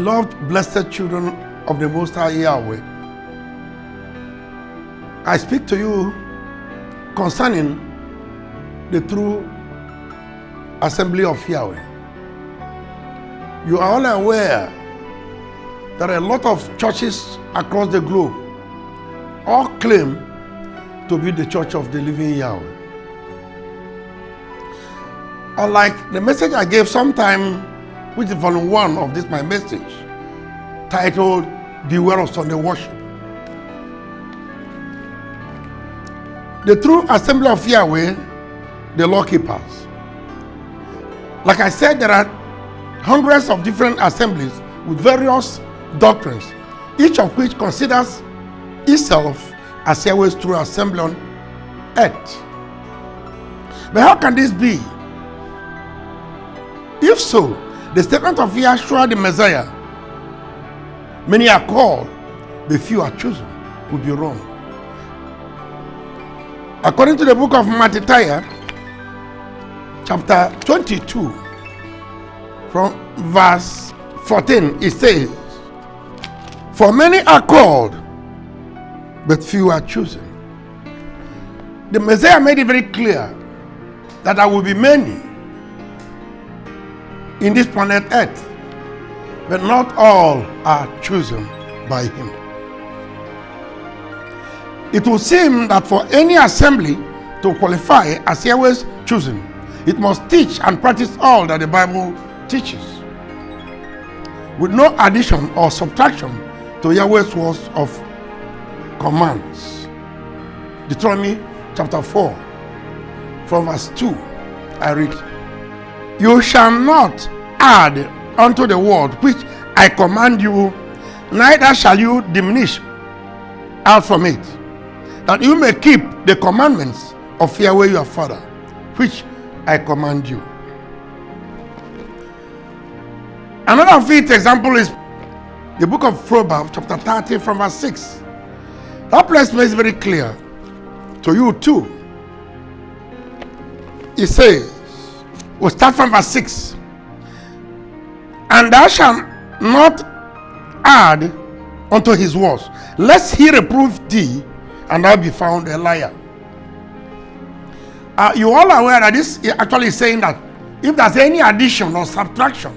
Beloved, blessed children of the Most High Yahweh, I speak to you concerning the True Assembly of Yahweh. You are all aware that a lot of churches across the globe all claim to be the church of the living Yahweh. Unlike the message I gave sometime, which is volume 1 of this my message, titled Beware of Sunday Worship. The True Assembly of Yahweh, the law keepers. Like I said, there are hundreds of different assemblies with various doctrines, each of which considers itself as Yahweh's true assembly on earth. But how can this be? If so, the statement of Yahshua the Messiah, many are called, but few are chosen, would be wrong. According to the book of Matthew, chapter 22, from verse 14, it says, "For many are called, but few are chosen." The Messiah made it very clear that there will be many in this planet Earth, but not all are chosen by him. It will seem that for any assembly to qualify as Yahweh's chosen, it must teach and practice all that the Bible teaches, with no addition or subtraction to Yahweh's words of commands. Deuteronomy chapter 4, from verse 2, I read, "You shall not add unto the word which I command you, neither shall you diminish out from it, that you may keep the commandments of Yahweh your Father, which I command you." Another of it example is the book of Proverbs chapter 30 from verse 6. That place makes very clear to you too. It says, we'll start from verse 6. "And thou shalt not add unto his words, lest he reprove thee, and thou be found a liar." You all aware that this actually is saying that if there's any addition or subtraction,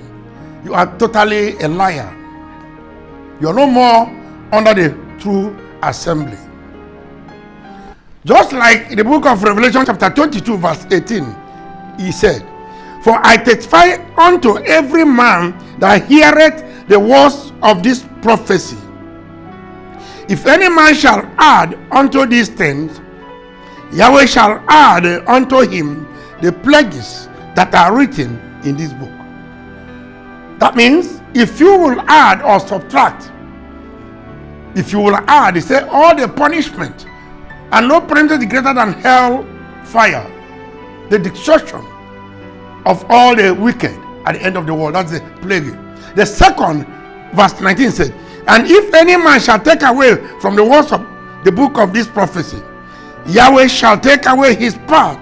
you are totally a liar. You are no more under the true assembly. Just like in the book of Revelation chapter 22 verse 18, he said, "For I testify unto every man that heareth the words of this prophecy. If any man shall add unto these things, Yahweh shall add unto him the plagues that are written in this book." That means if you will add or subtract, if you will add, he said, all the punishment, and no punishment greater than hell fire, the destruction of all the wicked at the end of the world. That's the plague. The second, verse 19 said, "And if any man shall take away from the words of the book of this prophecy, Yahweh shall take away his part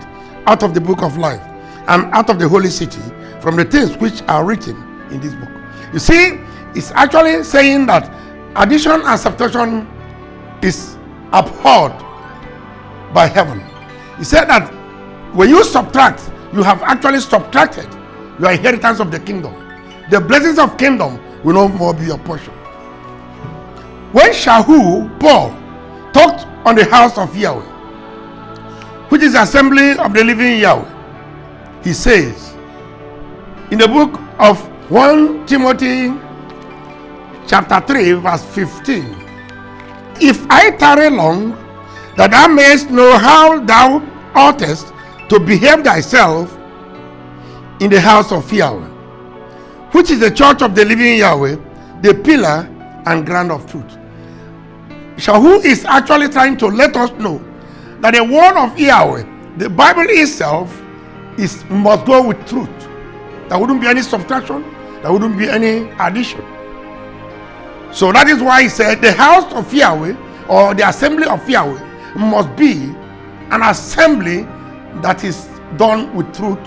out of the book of life, and out of the holy city, from the things which are written in this book." You see, it's actually saying that addition and subtraction is abhorred by heaven. He said that when you subtract, you have actually subtracted your inheritance of the kingdom. The blessings of kingdom will no more be your portion. When Shahu, Paul, talked on the house of Yahweh, which is the assembly of the living Yahweh, he says in the book of 1 Timothy chapter 3 verse 15, "If I tarry long, that thou mayest know how thou oughtest to behave thyself in the house of Yahweh, which is the church of the living Yahweh, the pillar and ground of truth." Shahu is actually trying to let us know that the word of Yahweh, the Bible itself, must go with truth. There wouldn't be any subtraction, there wouldn't be any addition. So that is why he said the house of Yahweh, or the assembly of Yahweh, must be an assembly that is done with truth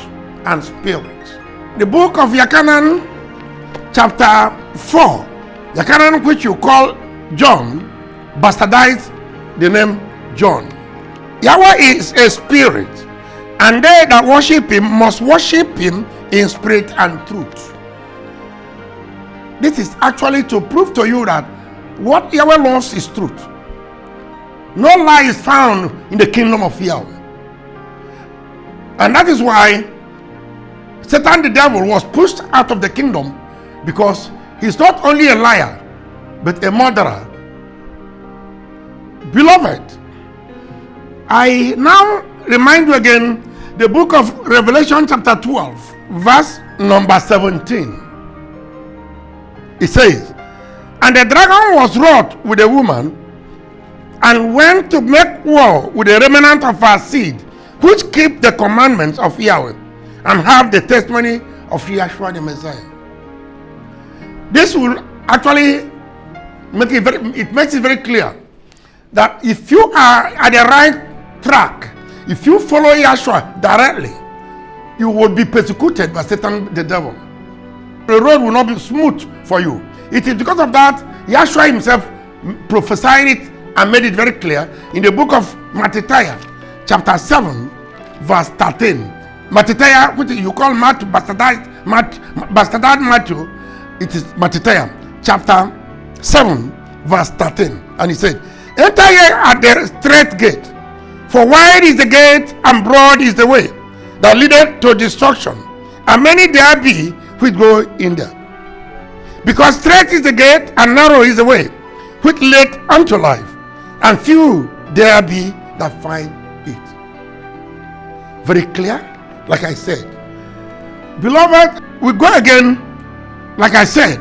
and spirit. The book of Yakanan chapter 4, the canon which you call John bastardized the name John. Yahweh is a spirit, and they that worship him must worship him in spirit and truth. This is actually to prove to you that what Yahweh loves is truth. No lie is found in the kingdom of Yahweh. And that is why Satan the devil was pushed out of the kingdom, because he's not only a liar, but a murderer. Beloved, I now remind you again the book of Revelation chapter 12, verse number 17. It says, "And the dragon was wroth with the woman, and went to make war with the remnant of her seed, which keep the commandments of Yahweh, and have the testimony of Yeshua the Messiah." This will actually make it makes it very clear that if you are at the right track, if you follow Yeshua directly, you will be persecuted by Satan the devil. The road will not be smooth for you. It is because of that Yeshua himself prophesied it and made it very clear in the book of Matthew chapter 7 verse 13. Matthew, which you call Matthew, bastardized Matthew, it is Matthew chapter 7 verse 13. And he said, "Enter ye at the straight gate, for wide is the gate and broad is the way that leadeth to destruction, and many there be which go in there. Because straight is the gate and narrow is the way which leadeth unto life, and few there be that find it." Very clear, like I said. Beloved, we go again, like I said,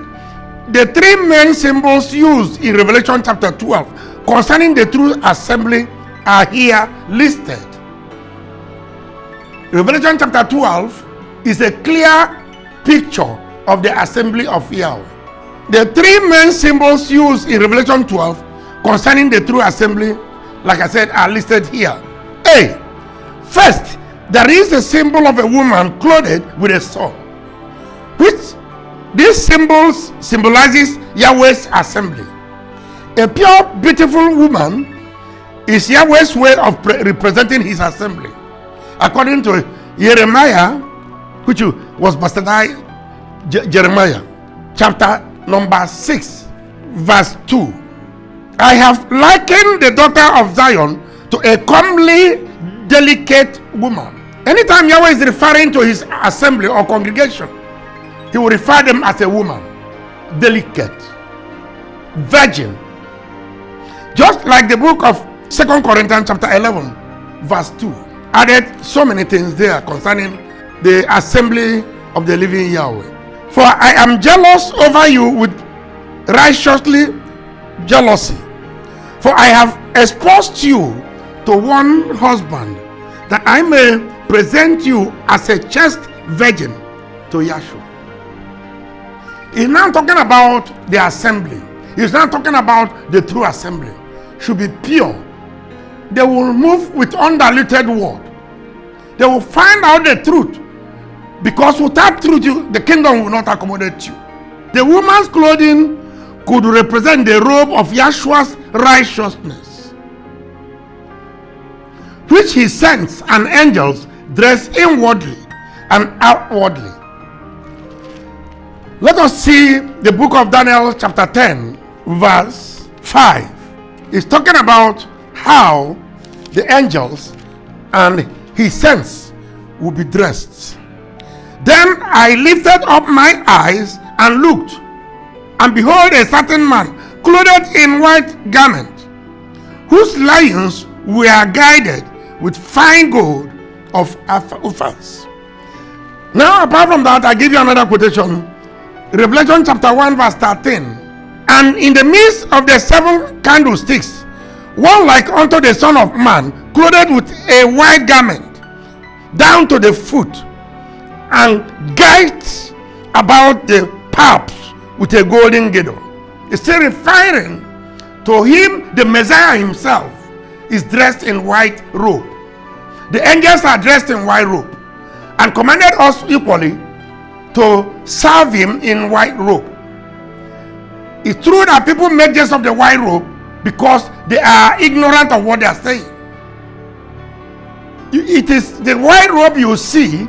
the three main symbols used in Revelation chapter 12 concerning the true assembly are here listed. Revelation chapter 12 is a clear picture of the assembly of Yahweh. The three main symbols used in Revelation 12 concerning the true assembly, like I said, are listed here. A. First, there is a symbol of a woman clothed with a sword, which this symbolizes Yahweh's assembly. A pure, beautiful woman is Yahweh's way of representing his assembly. According to Jeremiah, which was bastardized, Jeremiah chapter number 6 verse 2. "I have likened the daughter of Zion to a comely, delicate woman." Anytime Yahweh is referring to his assembly or congregation, he will refer them as a woman, delicate, virgin. Just like the book of 2 Corinthians chapter 11 verse 2 added so many things there concerning the assembly of the living Yahweh. "For I am jealous over you with righteously jealousy, for I have espoused you to one husband, that I may present you as a chaste virgin to Yahshua." He's now talking about the assembly. He's now talking about the true assembly. Should be pure. They will move with undiluted word. They will find out the truth, because without truth, the kingdom will not accommodate you. The woman's clothing could represent the robe of Yahshua's righteousness, which his saints and angels dress inwardly and outwardly. Let us see the book of Daniel chapter 10 verse 5. It's talking about how the angels and his saints will be dressed. "Then I lifted up my eyes and looked, and behold, a certain man clothed in white garment, whose lions were guided with fine gold of Uphaz." Now, apart from that, I give you another quotation. Revelation chapter 1 verse 13. "And in the midst of the 7 candlesticks, one like unto the Son of Man, clothed with a white garment down to the foot, and girt about the paps with a golden girdle." It's still referring to him. The Messiah himself is dressed in white robe. The angels are dressed in white robe, and commanded us equally to serve him in white robe. It's true that people make jest of the white robe because they are ignorant of what they are saying. It is the white robe you see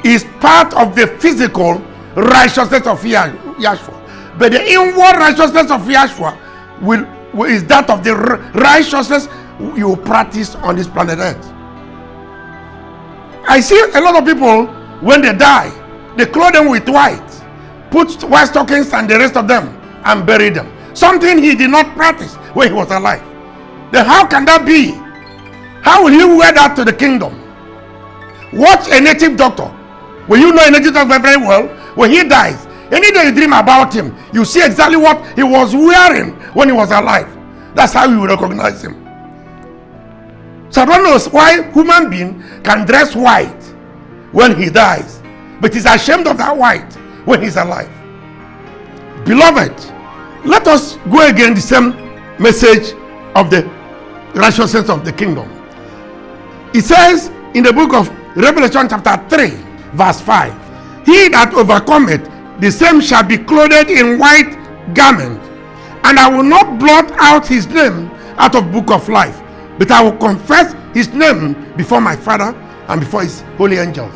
is part of the physical righteousness of Yahshua. But the inward righteousness of Yahshua is that of the righteousness you practice on this planet Earth. I see a lot of people, when they die, they clothe them with white, put white stockings and the rest of them, and bury them. Something he did not practice when he was alive. Then how can that be? How will he wear that to the kingdom? Watch a native doctor. When you know a native doctor very well, when he dies, any day you dream about him, you see exactly what he was wearing when he was alive. That's how you recognize him. So I don't know why human being can dress white when he dies, but he's ashamed of that white when he's alive. Beloved, let us go again the same message of the righteousness of the kingdom. It says in the book of Revelation chapter 3 verse 5, he that overcometh, the same shall be clothed in white garment, and I will not blot out his name out of book of life, but I will confess his name before my Father and before his holy angels.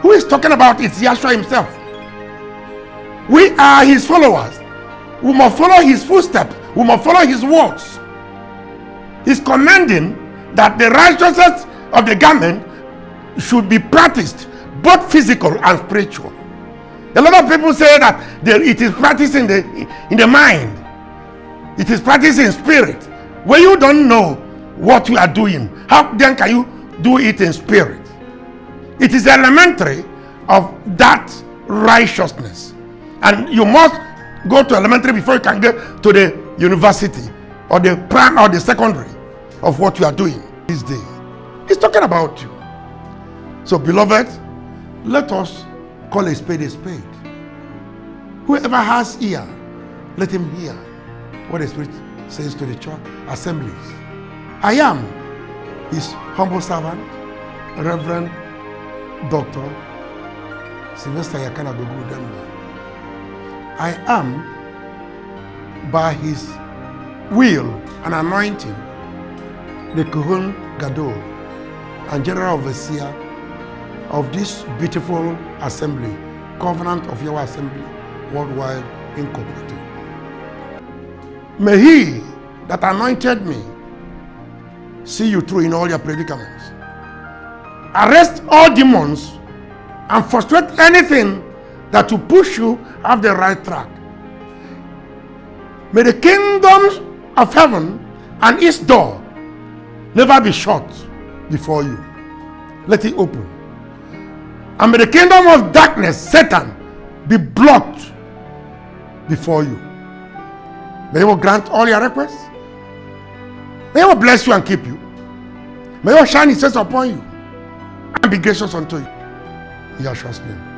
Who is talking about? It's Yahshua himself. We are his followers. We must follow his footsteps. We must follow his words. He's commanding that the righteousness of the garment should be practiced, both physical and spiritual. A lot of people say that it is practiced in the mind. It is practiced in spirit. When you don't know what you are doing, how then can you do it in spirit? It is elementary of that righteousness. And you must go to elementary before you can get to the university or the prime or the secondary of what you are doing this day. He's talking about you. So beloved, let us call a spade a spade. Whoever has ear, let him hear what the Spirit says to the church assemblies. I am his humble servant, Reverend Dr. Sylvester Gogo-Udemba. I am, by his will and anointing, the Kohen Gadol and General Overseer of this beautiful assembly, Covenant of Yahweh Assembly Worldwide Incorporated. May he that anointed me see you through in all your predicaments. Arrest all demons and frustrate anything that will push you off the right track. May the kingdoms of heaven and its door never be shut before you. Let it open. And may the kingdom of darkness, Satan, be blocked before you. May he will grant all your requests. May he will bless you and keep you. May he will shine his face upon you and be gracious unto you. In Yahshua's name.